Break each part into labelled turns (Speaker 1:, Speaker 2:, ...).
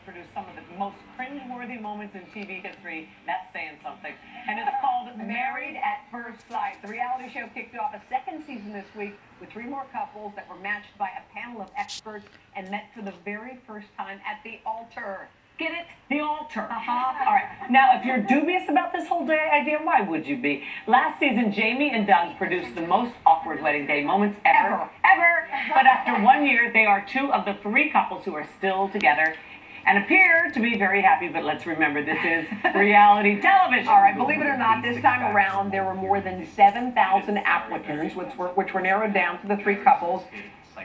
Speaker 1: produced some of the most cringe-worthy moments in TV history. That's saying something. And it's called Married at First Sight. The reality show kicked off a second season this week with 3 more couples that were matched by a panel of experts and met for the very first time at the altar. Get it? The altar. All right. Now, if you're dubious about this whole day idea, why would you be? Last season, Jamie and Doug produced the most awkward wedding day moments ever. But after 1 year, they are 2 of the 3 couples who are still together and appear to be very happy. But let's remember, this is reality television.
Speaker 2: All right, believe it or not, this time around, there were more than 7,000 applicants, which were narrowed down to the 3 couples.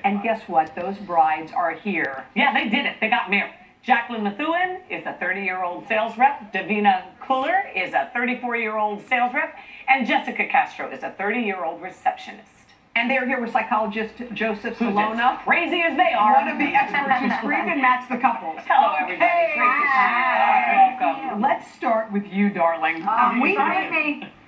Speaker 2: And guess what? Those brides are here.
Speaker 1: Yeah, they did it. They got married. Jacqueline Methuen is a 30-year-old sales rep. Davina Cooler is a 34-year-old sales rep. And Jessica Castro is a 30-year-old receptionist.
Speaker 2: And they're here with psychologist Joseph Salona.
Speaker 1: Crazy as they are.
Speaker 2: One of the experts who scream and match the couples.
Speaker 1: Hello, everybody.
Speaker 2: Hey.
Speaker 1: Great to see you. Welcome.
Speaker 2: Let's start with you, darling.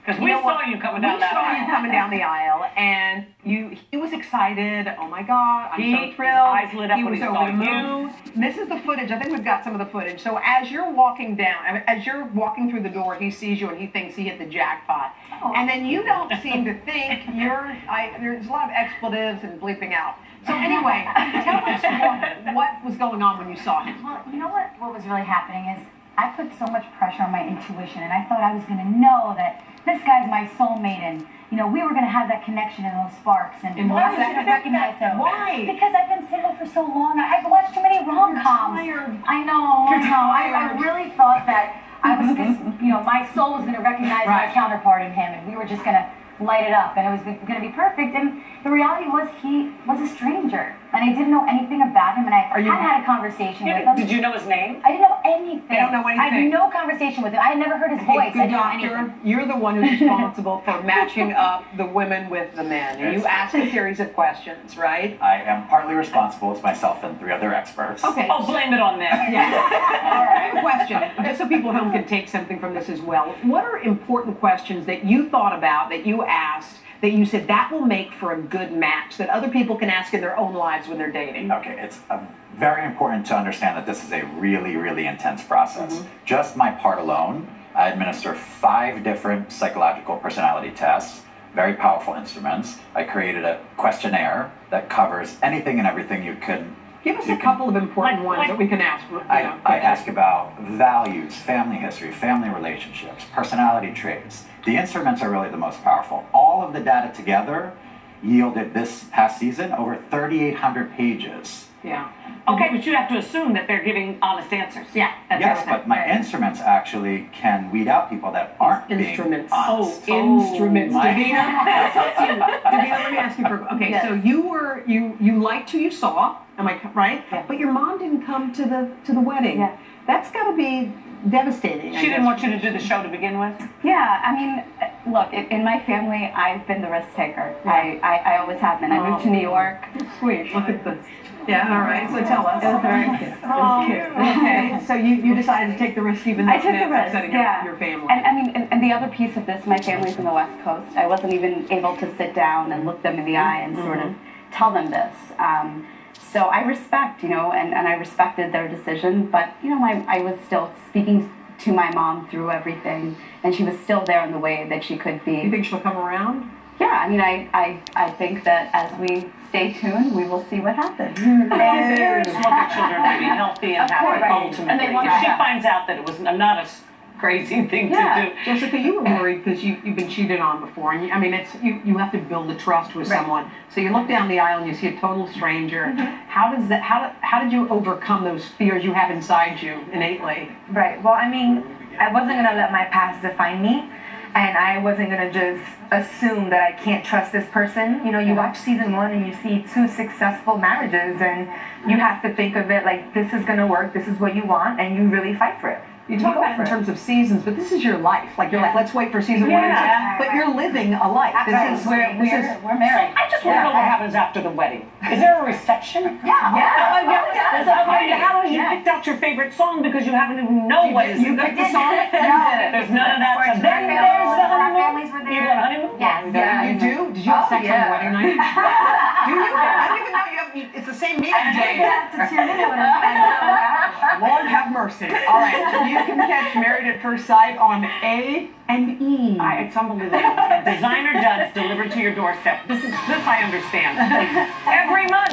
Speaker 1: Because we saw you coming down that aisle.
Speaker 2: We saw you coming down the aisle, and he was excited. Oh my God, I'm so thrilled.
Speaker 1: His eyes lit up when he saw you.
Speaker 2: This is the footage. I think we've got some of the footage. So as you're walking through the door, he sees you and he thinks he hit the jackpot. Oh. And then you don't seem to think there's a lot of expletives and bleeping out. So anyway, tell us what was going on when you saw him.
Speaker 3: Well, you know what was really happening is I put so much pressure on my intuition, and I thought I was going to know that this guy's my soulmate, and we were going to have that connection and those sparks. And
Speaker 2: why
Speaker 3: I was going to recognize him.
Speaker 2: Why?
Speaker 3: Because I've been single for so long. I've watched too many rom-coms. I know. I really thought that I was just, my soul was going to recognize my counterpart in him, and we were just going to light it up, and it was going to be perfect. And the reality was he was a stranger, and I didn't know anything about him, and I hadn't had a conversation with him.
Speaker 1: Did you know his name?
Speaker 3: I didn't know anything.
Speaker 2: I don't know anything.
Speaker 3: I had no conversation with him. I had never heard his voice.
Speaker 2: Good doctor, you're the one who's responsible for matching up the women with the men. And you ask a series of questions, right?
Speaker 4: I am partly responsible. It's myself and 3 other experts.
Speaker 2: Okay.
Speaker 1: Oh, blame it on them.
Speaker 2: Yeah. All right. I have a question, just so people at home can take something from this as well. What are important questions that you thought about, that you asked, that you said that will make for a good match, that other people can ask in their own lives when they're dating?
Speaker 4: Okay, it's very important to understand that this is a really, really intense process. Just my part alone, I administer 5 different psychological personality tests, very powerful instruments. I created a questionnaire that covers anything and everything you could.
Speaker 2: Give us a couple of important ones that we can ask.
Speaker 4: I ask about values, family history, family relationships, personality traits. The instruments are really the most powerful. All of the data together yielded this past season over 3,800 pages.
Speaker 2: Yeah.
Speaker 1: Okay, but you have to assume that they're giving honest ansers.
Speaker 2: Yeah.
Speaker 4: Yes, but my instruments actually can weed out people that aren't being honest.
Speaker 2: Instruments. Davina, let me ask you so you liked who you saw, am I right?
Speaker 3: Yes.
Speaker 2: But your mom didn't come to the wedding.
Speaker 3: Yeah.
Speaker 2: That's got to be devastating.
Speaker 1: She didn't want you to do the show to begin with?
Speaker 5: Yeah, I mean, look, in my family, I've been the risk taker.
Speaker 2: Yeah.
Speaker 5: I always have been. I moved to New York.
Speaker 2: Sweet. Look at this. Yeah, all right. So tell us.
Speaker 5: It was very cute.
Speaker 2: Okay, so you decided to take the risk even though
Speaker 5: I took the risk,
Speaker 2: upsetting your family.
Speaker 5: And I mean, and the other piece of this, my family's in the West Coast. I wasn't even able to sit down and look them in the eye and sort of tell them this. So I respect, and I respected their decision, but, I was still speaking to my mom through everything, and she was still there in the way that she could be.
Speaker 2: You think she'll come around?
Speaker 5: Yeah, I mean, I think that as we stay tuned, we will see what happens.
Speaker 1: Parents want their children to be healthy and happy, ultimately.
Speaker 5: And they want
Speaker 1: if she
Speaker 5: that.
Speaker 1: finds out that it was not a crazy thing to do.
Speaker 2: Jessica, you were worried because you've been cheated on before, and you have to build the trust with someone. So you look down the aisle and you see a total stranger. How did you overcome those fears you have inside you innately?
Speaker 6: Right. Well, I mean, I wasn't gonna let my past define me, and I wasn't gonna just assume that I can't trust this person. You watch season 1 and you see 2 successful marriages, and you have to think of it like this is gonna work. This is what you want, and you really fight for it.
Speaker 2: You talk about it in terms of seasons, but this is your life. Like, you're like, let's wait for season 1 and 2. But you're living a life.
Speaker 3: We're married.
Speaker 1: I just want to know what happens after the wedding. Is there a reception?
Speaker 3: Yeah.
Speaker 1: How have you picked out your favorite song because you haven't even know what is
Speaker 2: You picked the song?
Speaker 1: There's none of that. So then there's the
Speaker 3: Our
Speaker 1: honeymoon.
Speaker 3: families were
Speaker 1: You got a honeymoon?
Speaker 3: Yes.
Speaker 2: You do? Did you have sex on the wedding night? Do you? I don't even know you have. It's the same meeting day.
Speaker 3: To tune into it.
Speaker 2: Lord have mercy. All right, so you can catch Married at First Sight on A&E.
Speaker 1: It's unbelievable. Designer duds delivered to your doorstep. This I understand. Every month.